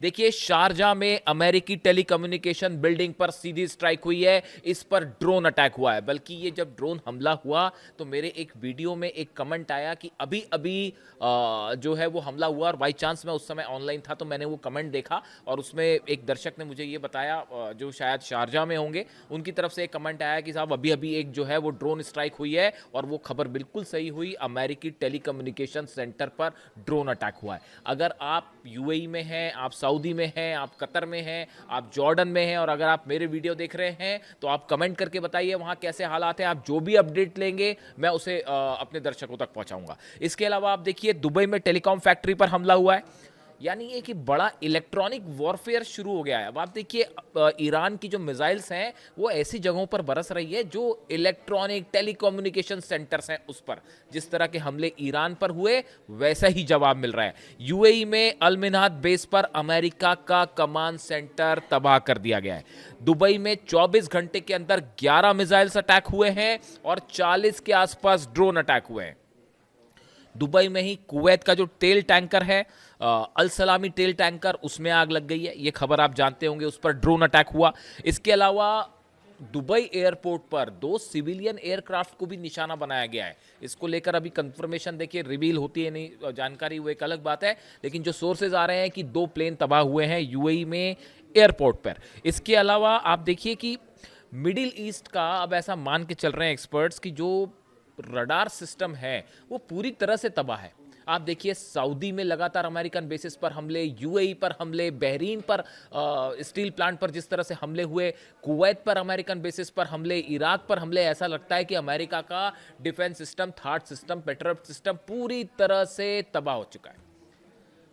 देखिए, शारजा में अमेरिकी टेलीकम्युनिकेशन बिल्डिंग पर सीधी स्ट्राइक हुई है। इस पर ड्रोन अटैक हुआ है। बल्कि ये जब ड्रोन हमला हुआ तो मेरे एक वीडियो में एक कमेंट आया कि अभी अभी जो है वो हमला हुआ, और बाई चांस मैं उस समय ऑनलाइन था तो मैंने वो कमेंट देखा, और उसमें एक दर्शक ने मुझे ये बताया, जो शायद शारजा में होंगे, उनकी तरफ से एक कमेंट आया कि साहब अभी अभी एक जो है वो ड्रोन स्ट्राइक हुई है, और वो खबर बिल्कुल सही हुई। अमेरिकी टेलीकम्युनिकेशन सेंटर पर ड्रोन अटैक हुआ है। अगर आप यूएई में हैं, आप सऊदी में हैं, आप कतर में हैं, आप जॉर्डन में हैं, और अगर आप मेरे वीडियो देख रहे हैं तो आप कमेंट करके बताइए वहाँ कैसे हालात हैं। आप जो भी अपडेट लेंगे मैं उसे अपने दर्शकों तक पहुँचाऊँगा। इसके अलावा आप देखिए, दुबई में टेलीकॉम फैक्ट्री पर हमला हुआ है। यानी ये कि बड़ा इलेक्ट्रॉनिक वॉरफेयर शुरू हो गया है। अब आप देखिए, ईरान की जो मिसाइल्स हैं वो ऐसी जगहों पर बरस रही है जो इलेक्ट्रॉनिक टेलीकम्युनिकेशन सेंटर्स हैं, उस पर जिस तरह के हमले ईरान पर हुए वैसा ही जवाब मिल रहा है। यूएई में अल मिन्हाद बेस पर अमेरिका का कमांड सेंटर तबाह कर दिया गया है। दुबई में 24 घंटे के अंदर 11 मिसाइल्स अटैक हुए हैं और 40 के आसपास ड्रोन अटैक हुए हैं। दुबई में ही कुवैत का जो तेल टैंकर है, अल सलामी तेल टैंकर, उसमें आग लग गई है। ये खबर आप जानते होंगे, उस पर ड्रोन अटैक हुआ। इसके अलावा दुबई एयरपोर्ट पर 2 सिविलियन एयरक्राफ्ट को भी निशाना बनाया गया है। इसको लेकर अभी कंफर्मेशन देखिए रिवील होती है नहीं, जानकारी वो एक अलग बात है, लेकिन जो सोर्सेज आ रहे हैं कि 2 प्लेन तबाह हुए हैं यूएई में एयरपोर्ट पर। इसके अलावा आप देखिए कि मिडिल ईस्ट का अब ऐसा मान के चल रहे हैं एक्सपर्ट्स कि जो रडार सिस्टम है वो पूरी तरह से तबाह है। आप देखिए, सऊदी में लगातार अमेरिकन बेसिस पर हमले, यूएई पर हमले, बहरीन पर स्टील प्लांट पर जिस तरह से हमले हुए, कुवैत पर अमेरिकन बेसिस पर हमले, इराक पर हमले। ऐसा लगता है कि अमेरिका का defence system, third system, petrol system पूरी तरह से तबाह हो चुका है,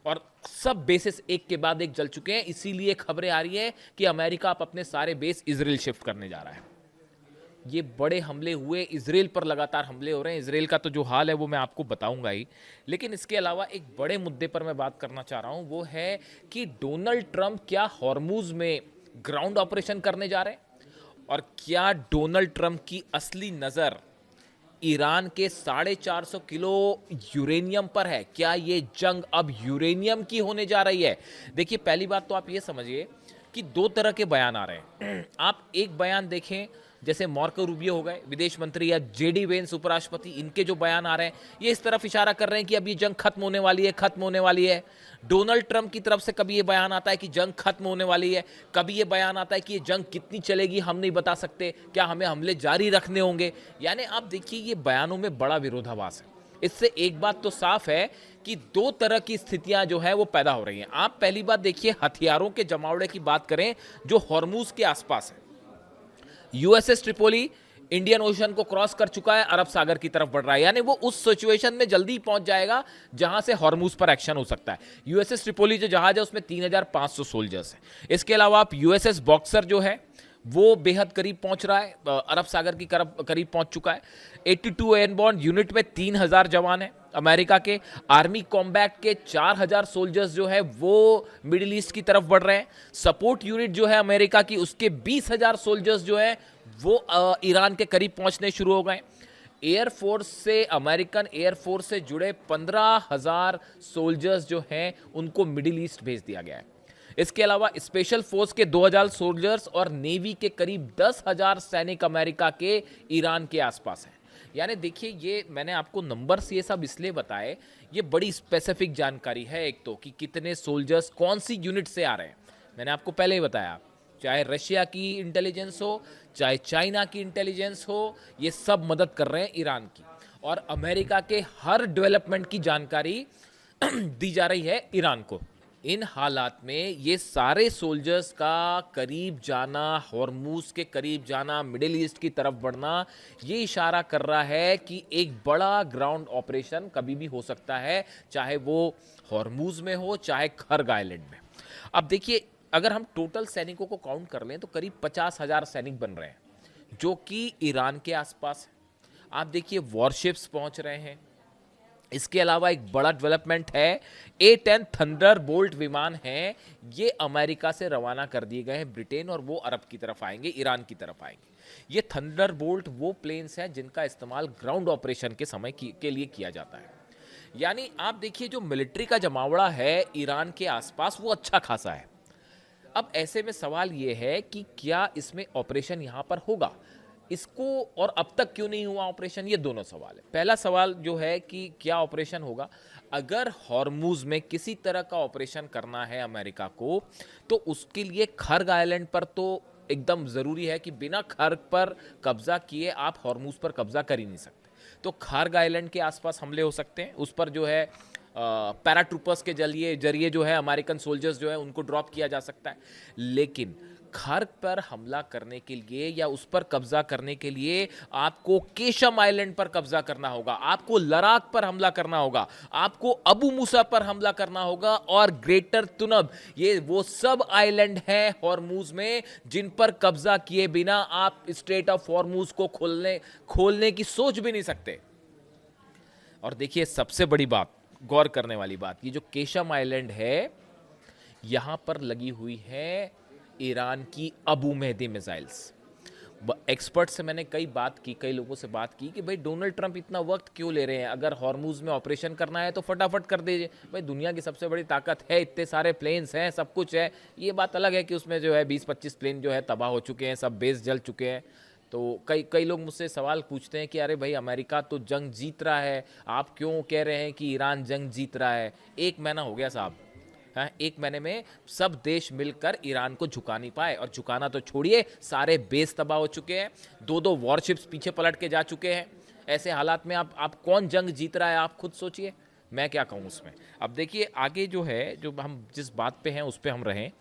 और सब बेसिस एक के बाद एक जल चुके हैं। इसीलिए खबरें आ रही हैं कि अमेरिका अब अपने सारे बेस इजराइल शिफ्ट करने जा रहा है। ये बड़े हमले हुए, इजराइल पर लगातार हमले हो रहे हैं। इजराइल का तो जो हाल है वो मैं आपको बताऊंगा ही, लेकिन इसके अलावा एक बड़े मुद्दे पर मैं बात करना चाह रहा हूं, वो है कि डोनाल्ड ट्रंप क्या हॉर्मुज में ग्राउंड ऑपरेशन करने जा रहे हैं, और क्या डोनाल्ड ट्रंप की असली नज़र ईरान के 450 किलो यूरेनियम पर है। क्या ये जंग अब यूरेनियम की होने जा रही है? देखिए, पहली बात तो आप ये समझिए कि 2 तरह के बयान आ रहे हैं। आप एक बयान देखें, जैसे मार्को रूबियो हो गए विदेश मंत्री, या जेडी वेंस उपराष्ट्रपति, इनके जो बयान आ रहे हैं ये इस तरफ इशारा कर रहे हैं कि अब ये जंग खत्म होने वाली है, खत्म होने वाली है। डोनाल्ड ट्रंप की तरफ से कभी ये बयान आता है कि जंग खत्म होने वाली है, कभी ये बयान आता है कि ये जंग कितनी चलेगी हम नहीं बता सकते, क्या हमें हमले जारी रखने होंगे। यानी आप देखिए, ये बयानों में बड़ा विरोधाभास है। इससे एक बात तो साफ है कि 2 तरह की स्थितियां जो है वो पैदा हो रही हैं। आप पहली बात देखिए, हथियारों के जमावड़े की बात करें जो हॉर्मुज के आसपास है। यूएसएस ट्रिपोली इंडियन ओशन को क्रॉस कर चुका है, अरब सागर की तरफ बढ़ रहा है। यानी वो उस सिचुएशन में जल्दी पहुंच जाएगा जहां से हॉर्मुज पर एक्शन हो सकता है। यूएसएस ट्रिपोली जो जहाज है उसमें 3500 सोल्जर्स हैं। इसके अलावा आप यूएसएस बॉक्सर जो है वो बेहद करीब पहुंच रहा है, अरब सागर की करीब पहुंच चुका है। 82 एयरबॉर्न यूनिट में 3000 जवान हैं अमेरिका के। आर्मी कॉम्बैट के 4000 सोल्जर्स जो है वो मिडिल ईस्ट की तरफ बढ़ रहे हैं। सपोर्ट यूनिट जो है अमेरिका की, उसके 20,000 सोल्जर्स जो है वो ईरान के करीब पहुंचने शुरू हो गए। एयरफोर्स से, अमेरिकन एयरफोर्स से जुड़े 15,000 सोल्जर्स जो हैं उनको मिडिल ईस्ट भेज दिया गया है। इसके अलावा स्पेशल फोर्स के 2000 सोल्जर्स और नेवी के करीब 10,000 सैनिक अमेरिका के ईरान के आसपास हैं। यानी देखिए, ये मैंने आपको नंबर्स ये सब इसलिए बताए, ये बड़ी स्पेसिफिक जानकारी है एक तो, कि कितने सोल्जर्स कौन सी यूनिट से आ रहे हैं। मैंने आपको पहले ही बताया, चाहे रशिया की इंटेलिजेंस हो, चाहे चाइना की इंटेलिजेंस हो, ये सब मदद कर रहे हैं ईरान की, और अमेरिका के हर डेवलपमेंट की जानकारी दी जा रही है ईरान को। इन हालात में ये सारे सोल्जर्स का करीब जाना, हॉर्मुज के करीब जाना, मिडिल ईस्ट की तरफ बढ़ना, ये इशारा कर रहा है कि एक बड़ा ग्राउंड ऑपरेशन कभी भी हो सकता है, चाहे वो हॉर्मुज में हो, चाहे खर्ग आइलैंड में। अब देखिए, अगर हम टोटल सैनिकों को काउंट कर लें तो करीब 50,000 सैनिक बन रहे हैं जो कि ईरान के आसपास है। आप देखिए, वॉरशिप्स पहुंच रहे हैं। इसके अलावा एक बड़ा डेवलपमेंट है, A-10 थंडर बोल्ट विमान हैं, ये अमेरिका से रवाना कर दिए गए हैं ब्रिटेन, और वो अरब की तरफ आएंगे, ईरान की तरफ आएंगे। ये थंडर बोल्ट वो प्लेन्स हैं जिनका इस्तेमाल ग्राउंड ऑपरेशन के समय के लिए किया जाता है। यानी आप देखिए जो मिलिट्री का जमावड़ा है ईरान के आसपास वो अच्छा खासा है। अब ऐसे में सवाल ये है कि क्या इसमें ऑपरेशन यहां पर होगा इसको, और अब तक क्यों नहीं हुआ ऑपरेशन, ये दोनों सवाल है। पहला सवाल जो है कि क्या ऑपरेशन होगा, अगर हॉर्मूज में किसी तरह का ऑपरेशन करना है अमेरिका को, तो उसके लिए खर्ग आइलैंड पर तो एकदम ज़रूरी है कि बिना खर्ग पर कब्जा किए आप हॉर्मूज पर कब्जा कर ही नहीं सकते। तो खार्ग आइलैंड के आसपास हमले हो सकते हैं, उस पर जो है पैराट्रूपर्स के जरिए जो है अमेरिकन सोल्जर्स जो है उनको ड्रॉप किया जा सकता है। लेकिन खार्ग पर हमला करने के लिए या उस पर कब्जा करने के लिए आपको केशम आइलैंड पर कब्जा करना होगा, आपको लद्दाख पर हमला करना होगा, आपको अबू मूसा पर हमला करना होगा, और ग्रेटर तुनब, ये वो सब आइलैंड हैं हॉर्मूज में जिन पर कब्जा किए बिना आप स्ट्रेट ऑफ हॉर्मूज को खोलने की सोच भी नहीं सकते। और देखिए सबसे बड़ी बात, गौर करने वाली बात, ये जो केशम आइलैंड है यहां पर लगी हुई है ईरान की अबू मेहदी मिसाइल्स। एक्सपर्ट से मैंने कई लोगों से बात की कि भाई डोनाल्ड ट्रंप इतना वक्त क्यों ले रहे हैं, अगर हॉर्मूज में ऑपरेशन करना है तो फटाफट कर दीजिए, भाई दुनिया की सबसे बड़ी ताकत है, इतने सारे प्लेन्स हैं, सब कुछ है। ये बात अलग है कि उसमें जो है 20-25 प्लेन जो है तबाह हो चुके हैं, सब बेस जल चुके हैं। तो कई कई लोग मुझसे सवाल पूछते हैं कि अरे भाई अमेरिका तो जंग जीत रहा है, आप क्यों कह रहे हैं कि ईरान जंग जीत रहा है। 1 महीना हो गया साहब, हाँ 1 महीने में सब देश मिलकर ईरान को झुका नहीं पाए, और झुकाना तो छोड़िए, सारे बेस तबाह हो चुके हैं, 2-2 वॉरशिप्स पीछे पलट के जा चुके हैं। ऐसे हालात में आप कौन जंग जीत रहा है, आप खुद सोचिए, मैं क्या कहूँ उसमें। अब देखिए आगे जो है, जो हम जिस बात पे हैं उस पे हम रहें,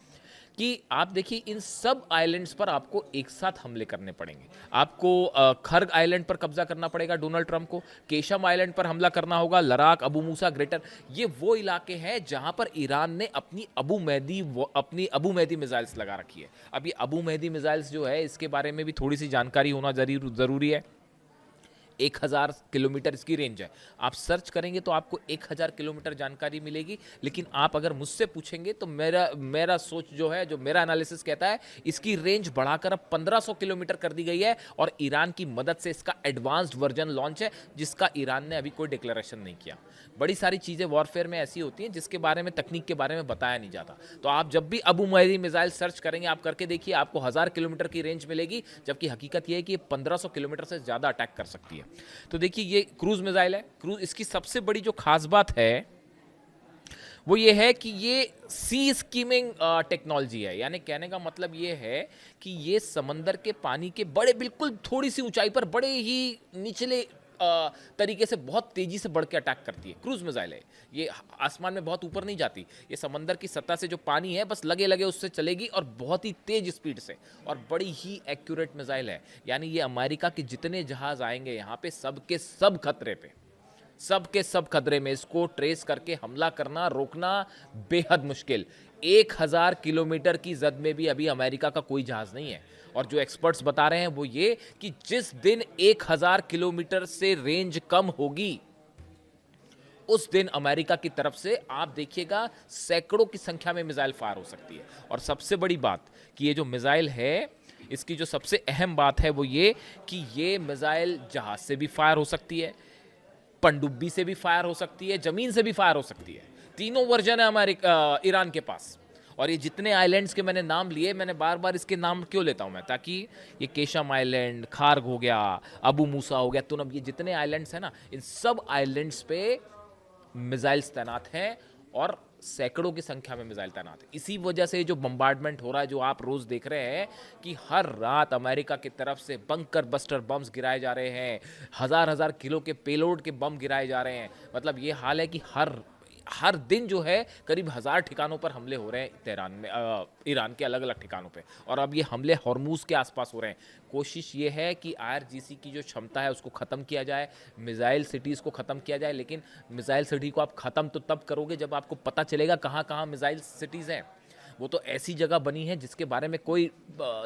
कि आप देखिए इन सब आइलैंड्स पर आपको एक साथ हमले करने पड़ेंगे। आपको खर्ग आइलैंड पर कब्जा करना पड़ेगा डोनाल्ड ट्रंप को, केशम आइलैंड पर हमला करना होगा, लद्दाख, अबू मूसा, ग्रेटर, ये वो इलाके हैं जहां पर ईरान ने अपनी अबू मेहदी मिसाइल्स लगा रखी है। अब ये अबू मेहदी मिसाइल्स जो है इसके बारे में भी थोड़ी सी जानकारी होना जरूरी है। 1000 किलोमीटर इसकी रेंज है, आप सर्च करेंगे तो आपको 1000 किलोमीटर जानकारी मिलेगी। लेकिन आप अगर मुझसे पूछेंगे तो मेरा सोच जो है, जो मेरा एनालिसिस कहता है, इसकी रेंज बढ़ाकर अब 1500 किलोमीटर कर दी गई है, और ईरान की मदद से इसका एडवांस्ड वर्जन लॉन्च है, जिसका ईरान ने अभी कोई डिक्लेरेशन नहीं किया। बड़ी सारी चीज़ें वॉरफेयर में ऐसी होती हैं जिसके बारे में, तकनीक के बारे में बताया नहीं जाता। तो आप जब भी अबू मेहदी मिसाइल सर्च करेंगे, आप करके देखिए, आपको 1000 किलोमीटर की रेंज मिलेगी, जबकि हकीकत यह है कि ये 1500 किलोमीटर से ज़्यादा अटैक कर सकती है। तो देखिए ये क्रूज मिसाइल है। क्रूज, इसकी सबसे बड़ी जो खास बात है वो ये है कि ये सी स्कीमिंग टेक्नोलॉजी है, यानी कहने का मतलब ये है कि ये समंदर के पानी के बड़े, बिल्कुल थोड़ी सी ऊंचाई पर, बड़े ही निचले तरीके से बहुत तेजी से बढ़ के अटैक करती है। क्रूज मिसाइल है, ये आसमान में बहुत ऊपर नहीं जाती, ये समंदर की सतह से जो पानी है बस लगे लगे उससे चलेगी, और बहुत ही तेज स्पीड से, और बड़ी ही एक्यूरेट मिसाइल है। यानी ये अमेरिका के जितने जहाज आएंगे यहाँ पे, सबके सब खतरे पे, सबके सब खतरे में, इसको ट्रेस करके हमला करना, रोकना बेहद मुश्किल। 1000 किलोमीटर की जद में भी अभी अमेरिका का कोई जहाज नहीं है। और जो एक्सपर्ट्स बता रहे हैं वो ये कि जिस दिन 1000 किलोमीटर से रेंज कम होगी, उस दिन अमेरिका की तरफ से आप देखिएगा सैकड़ों की संख्या में मिसाइल फायर हो सकती है। और सबसे बड़ी बात कि ये जो मिसाइल है, इसकी जो सबसे अहम बात है वो ये कि ये मिसाइल जहाज से भी फायर हो सकती है, पनडुब्बी से भी फायर हो सकती है, जमीन से भी फायर हो सकती है। तीनों वर्जन है ईरान के पास। और ये जितने आइलैंड्स के मैंने नाम लिए, मैंने बार बार इसके नाम क्यों लेता हूं मैं, ताकि ये केशम आइलैंड, खार्ग हो गया, अबू मूसा हो गया, तुनब, ये जितने आइलैंड्स हैं ना, इन सब आइलैंड्स पे मिसाइल्स तैनात हैं, और सैकड़ों की संख्या में मिसाइल तैनात है। इसी वजह से जो बम्बार्डमेंट हो रहा है, जो आप रोज देख रहे हैं कि हर रात अमेरिका की तरफ से बंकर बस्टर बम्स गिराए जा रहे हैं, 1000-1000 किलो के पेलोड के बम गिराए जा रहे हैं। मतलब ये हाल है कि हर दिन जो है करीब 1000 ठिकानों पर हमले हो रहे हैं तेहरान में, ईरान के अलग अलग ठिकानों पे। और अब ये हमले हॉर्मूज के आसपास हो रहे हैं। कोशिश ये है कि आईआरजीसी की जो क्षमता है उसको ख़त्म किया जाए, मिसाइल सिटीज़ को ख़त्म किया जाए। लेकिन मिसाइल सिटी को आप ख़त्म तो तब करोगे जब आपको पता चलेगा कहाँ कहाँ मिसाइल सिटीज़ हैं। वो तो ऐसी जगह बनी है जिसके बारे में कोई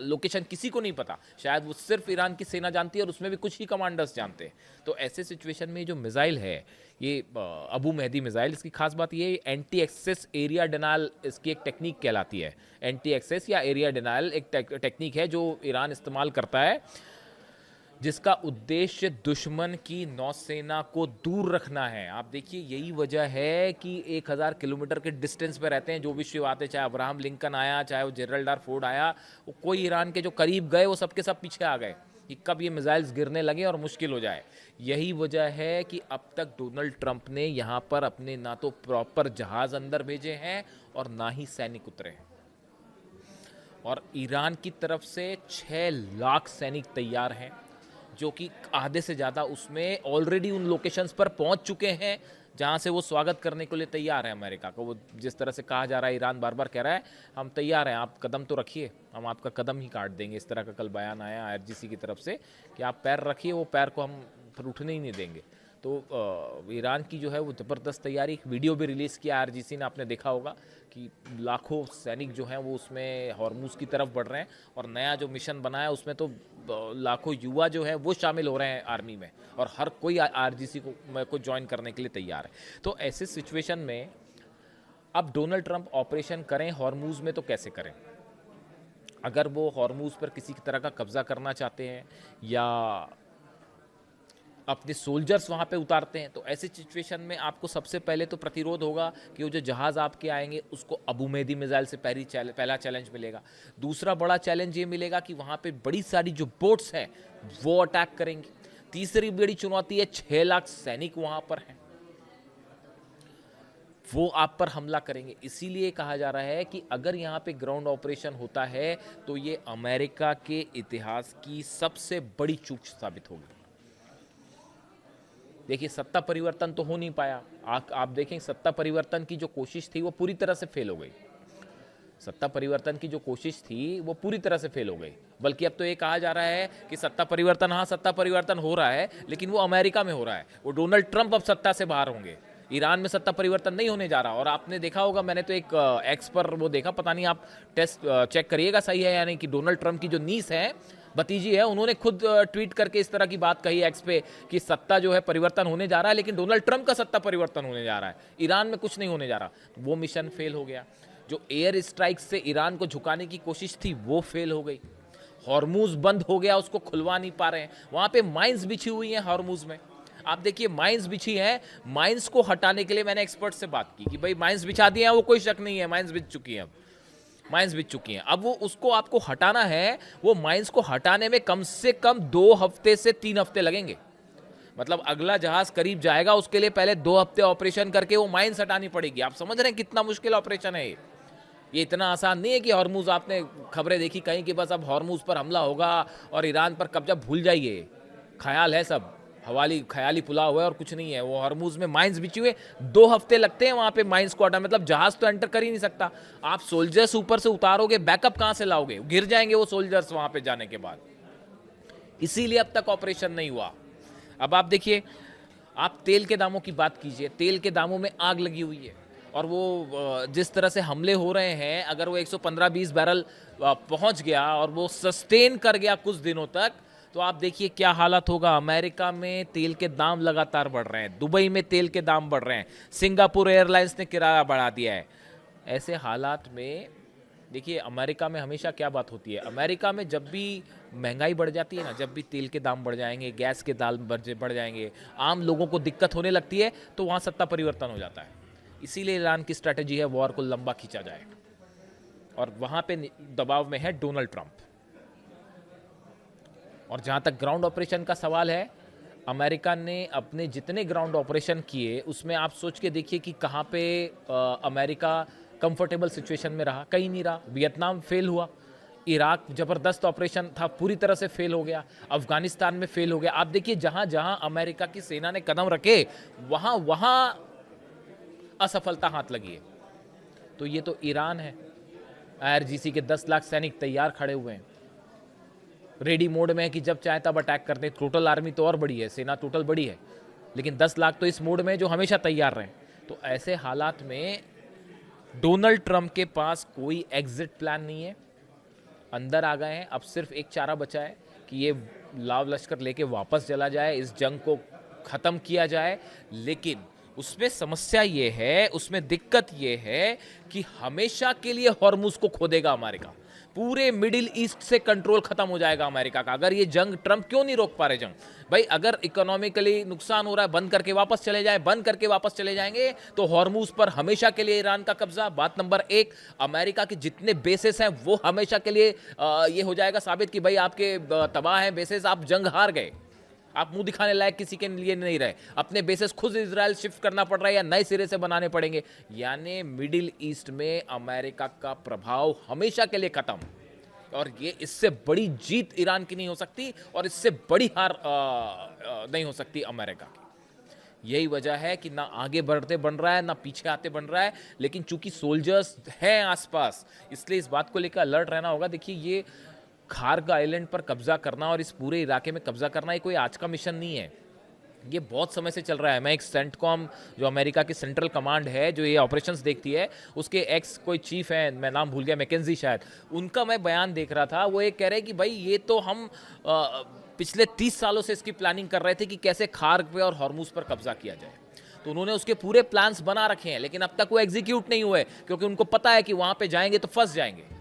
लोकेशन किसी को नहीं पता, शायद वो सिर्फ ईरान की सेना जानती है, और उसमें भी कुछ ही कमांडर्स जानते हैं। तो ऐसे सिचुएशन में जो मिसाइल है, ये अबू मेहदी मिसाइल, इसकी खास बात ये एंटी एक्सेस एरिया डिनायल इसकी एक टेक्निक कहलाती है। एंटी एक्सेस या एरिया डिनायल एक टेक्निक है जो ईरान इस्तेमाल करता है। जिसका उद्देश्य दुश्मन की नौसेना को दूर रखना है। आप देखिए यही वजह है कि 1000 किलोमीटर के डिस्टेंस पे रहते हैं जो भी शिव आते, चाहे अब्राहम लिंकन आया, चाहे वो जेरल्ड आर फोर्ड आया, वो कोई ईरान के जो करीब गए वो सबके सब पीछे आ गए कि कब ये मिसाइल्स गिरने लगे और मुश्किल हो जाए। यही वजह है कि अब तक डोनाल्ड ट्रंप ने यहाँ पर अपने ना तो प्रॉपर जहाज अंदर भेजे हैं और ना ही सैनिक उतरे हैं। और ईरान की तरफ से 6 लाख सैनिक तैयार हैं, जो कि आधे से ज़्यादा उसमें ऑलरेडी उन लोकेशंस पर पहुंच चुके हैं जहां से वो स्वागत करने के लिए तैयार है अमेरिका को। वो जिस तरह से कहा जा रहा है, ईरान बार बार कह रहा है हम तैयार हैं, आप कदम तो रखिए, हम आपका कदम ही काट देंगे। इस तरह का कल बयान आया आईआरजीसी की तरफ से कि आप पैर रखिए, वो पैर को हम फिर उठने ही नहीं देंगे। तो ईरान की जो है वो ज़बरदस्त तैयारी, एक वीडियो भी रिलीज़ किया आईआरजीसी ने, आपने देखा होगा कि लाखों सैनिक जो हैं वो उसमें हॉर्मुज़ की तरफ बढ़ रहे हैं। और नया जो मिशन बना है उसमें तो लाखों युवा जो हैं वो शामिल हो रहे हैं आर्मी में, और हर कोई आईआरजीसी को ज्वाइन करने के लिए तैयार है। तो ऐसे सिचुएशन में अब डोनाल्ड ट्रंप ऑपरेशन करें हॉर्मुज़ में तो कैसे करें? अगर वो हॉर्मुज़ पर किसी तरह का कब्जा करना चाहते हैं या अपने सोल्जर्स वहाँ पे उतारते हैं, तो ऐसी सिचुएशन में आपको सबसे पहले तो प्रतिरोध होगा कि वो जो जहाज़ आपके आएंगे उसको अबू मेहदी मिसाइल से पहला चैलेंज मिलेगा। दूसरा बड़ा चैलेंज ये मिलेगा कि वहाँ पे बड़ी सारी जो बोट्स हैं वो अटैक करेंगी। तीसरी बड़ी चुनौती है 6 लाख सैनिक वहाँ पर हैं, वो आप पर हमला करेंगे। इसीलिए कहा जा रहा है कि अगर यहाँ पे ग्राउंड ऑपरेशन होता है तो ये अमेरिका के इतिहास की सबसे बड़ी चूक साबित होगी। देखिए सत्ता परिवर्तन तो हो नहीं पाया, आप देखें सत्ता परिवर्तन की जो कोशिश थी वो पूरी तरह से फेल हो गई। सत्ता परिवर्तन की जो कोशिश थी वो पूरी तरह से फेल हो गई। बल्कि अब तो ये कहा जा रहा है कि सत्ता परिवर्तन, हाँ सत्ता परिवर्तन हो रहा है, लेकिन वो अमेरिका में हो रहा है। वो डोनाल्ड ट्रंप अब सत्ता से बाहर होंगे, ईरान में सत्ता परिवर्तन नहीं होने जा रहा। और आपने देखा होगा, मैंने तो एक एक्स पर वो देखा, पता नहीं आप टेस्ट चेक करिएगा सही है या नहीं, कि डोनाल्ड ट्रंप की जो नीस है, भतीजी है, उन्होंने खुद ट्वीट करके इस तरह की बात कही एक्स पे कि सत्ता जो है परिवर्तन होने जा रहा है, लेकिन डोनाल्ड ट्रंप का सत्ता परिवर्तन होने जा रहा है, ईरान में कुछ नहीं होने जा रहा। वो मिशन फेल हो गया। जो एयर स्ट्राइक से ईरान को झुकाने की कोशिश थी वो फेल हो गई। हॉर्मुज बंद हो गया, उसको खुलवा नहीं पा रहे हैं। वहां पे माइंस बिछी हुई हैं हॉर्मुज में, आप देखिए माइंस बिछी है। माइंस को हटाने के लिए मैंने एक्सपर्ट से बात की कि भाई माइंस बिछा दिए हैं, वो कोई शक नहीं है, माइंस बिछ चुकी हैं, अब माइंस बिछ चुकी हैं। अब वो उसको आपको हटाना है, वो माइंस को हटाने में कम से कम 2 हफ्ते से 3 हफ्ते लगेंगे। मतलब अगला जहाज करीब जाएगा, उसके लिए पहले 2 हफ्ते ऑपरेशन करके वो माइंस हटानी पड़ेगी। आप समझ रहे हैं कितना मुश्किल ऑपरेशन है ये इतना आसान नहीं है कि हॉर्मुज, आपने खबरें देखी कहीं कि बस अब हॉर्मुज पर हमला होगा और ईरान पर कब्जा, भूल जाइए, ख्याल है सब, हवाली ख्याली पुलाव हुआ है और कुछ नहीं है। वो हॉर्मुज में माइंस बिछी हुए, 2 हफ्ते लगते हैं वहां पे माइंस को हटाना। मतलब जहाज तो एंटर कर ही नहीं सकता। आप सोल्जर्स ऊपर से उतारोगे, बैकअप कहां से लाओगे? गिर जाएंगे वो सोल्जर्स वहां पे जाने के बाद। इसीलिए अब तक ऑपरेशन नहीं हुआ। अब आप देखिए, आप तेल के दामों की बात कीजिए, तेल के दामों में आग लगी हुई है। और वो जिस तरह से हमले हो रहे हैं, अगर वो 115-20 बैरल पहुंच गया और वो सस्टेन कर गया कुछ दिनों तक, तो आप देखिए क्या हालत होगा। अमेरिका में तेल के दाम लगातार बढ़ रहे हैं, दुबई में तेल के दाम बढ़ रहे हैं, सिंगापुर एयरलाइंस ने किराया बढ़ा दिया है। ऐसे हालात में देखिए, अमेरिका में हमेशा क्या बात होती है, अमेरिका में जब भी महंगाई बढ़ जाती है ना, जब भी तेल के दाम बढ़ जाएंगे, गैस के दाम बढ़ जाएंगे, आम लोगों को दिक्कत होने लगती है, तो वहाँ सत्ता परिवर्तन हो जाता है। इसीलिए ईरान की स्ट्रैटेजी है वॉर को लंबा खींचा जाए, और वहाँ पे दबाव में है डोनाल्ड ट्रंप। और जहाँ तक ग्राउंड ऑपरेशन का सवाल है, अमेरिका ने अपने जितने ग्राउंड ऑपरेशन किए उसमें आप सोच के देखिए कि कहाँ पे अमेरिका कंफर्टेबल सिचुएशन में रहा, कहीं नहीं रहा। वियतनाम फेल हुआ, इराक जबरदस्त ऑपरेशन था, पूरी तरह से फेल हो गया, अफगानिस्तान में फेल हो गया। आप देखिए जहां जहां अमेरिका की सेना ने कदम रखे, वहां वहां असफलता हाथ लगी है। तो ये तो ईरान है, आईआरजीसी के 10 लाख सैनिक तैयार खड़े हुए हैं, रेडी मोड में है कि जब चाहे तब अटैक करते हैं। टोटल आर्मी तो और बड़ी है, सेना टोटल बड़ी है, लेकिन 10 लाख तो इस मोड में जो हमेशा तैयार रहे। तो ऐसे हालात में डोनाल्ड ट्रंप के पास कोई एग्जिट प्लान नहीं है। अंदर आ गए हैं, अब सिर्फ एक चारा बचा है कि ये लाव लश्कर लेके वापस चला जाए, इस जंग को ख़त्म किया जाए। लेकिन उसमें समस्या ये है, उसमें दिक्कत ये है कि हमेशा के लिए हॉर्मुज को खो देगा अमेरिका। पूरे मिडिल ईस्ट से कंट्रोल खत्म हो जाएगा अमेरिका का। अगर ये जंग, ट्रंप क्यों नहीं रोक पा रहे जंग? भाई अगर इकोनॉमिकली नुकसान हो रहा है, बंद करके वापस चले जाएं, बंद करके वापस चले जाएंगे तो हॉर्मुज पर हमेशा के लिए ईरान का कब्जा। बात नंबर एक, अमेरिका के जितने बेसेस हैं वो हमेशा के लिए ये हो जाएगा साबित कि भाई आपके तबाह हैं बेसेस, आप जंग हार गए, आप मुंह दिखाने लायक किसी के लिए नहीं रहे। अपने बेसेस खुद इजराइल शिफ्ट करना पड़ रहा है या नए सिरे से बनाने पड़ेंगे। यानी मिडिल ईस्ट में अमेरिका का प्रभाव हमेशा के लिए खत्म। और ये इससे बड़ी जीत ईरान की नहीं हो सकती और इससे बड़ी हार नहीं हो सकती अमेरिका की। यही वजह है कि ना आगे बढ़ते बन रहा है, ना पीछे आते बन रहा है। लेकिन चूंकि सोल्जर्स हैं आसपास, इसलिए इस बात को लेकर अलर्ट रहना होगा। देखिए, ये खार्ग आइलैंड पर कब्जा करना और इस पूरे इलाके में कब्जा करना ये कोई आज का मिशन नहीं है, ये बहुत समय से चल रहा है। मैं एक सेंटकॉम, जो अमेरिका की सेंट्रल कमांड है जो ये ऑपरेशंस देखती है, उसके एक्स कोई चीफ है, मैं नाम भूल गया, मैकेंजी शायद, उनका मैं बयान देख रहा था। वो ये कह रहे हैं कि भाई ये तो हम पिछले 30 सालों से इसकी प्लानिंग कर रहे थे कि कैसे खार्ग पे और हॉर्मुज पर कब्जा किया जाए। तो उन्होंने उसके पूरे प्लान्स बना रखे हैं, लेकिन अब तक वो एग्जीक्यूट नहीं हुए क्योंकि उनको पता है कि वहां पे जाएंगे तो फंस जाएंगे।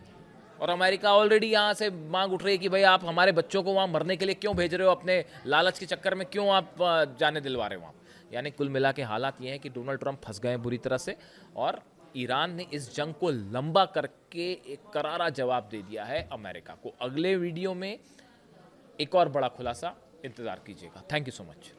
और अमेरिका ऑलरेडी यहाँ से मांग उठ रही है कि भाई आप हमारे बच्चों को वहाँ मरने के लिए क्यों भेज रहे हो, अपने लालच के चक्कर में क्यों आप जाने दिलवा रहे हो वहाँ। यानी कुल मिला के हालात ये हैं कि डोनाल्ड ट्रंप फंस गए हैं बुरी तरह से, और ईरान ने इस जंग को लंबा करके एक करारा जवाब दे दिया है अमेरिका को। अगले वीडियो में एक और बड़ा खुलासा इंतजार कीजिएगा। Thank you so much.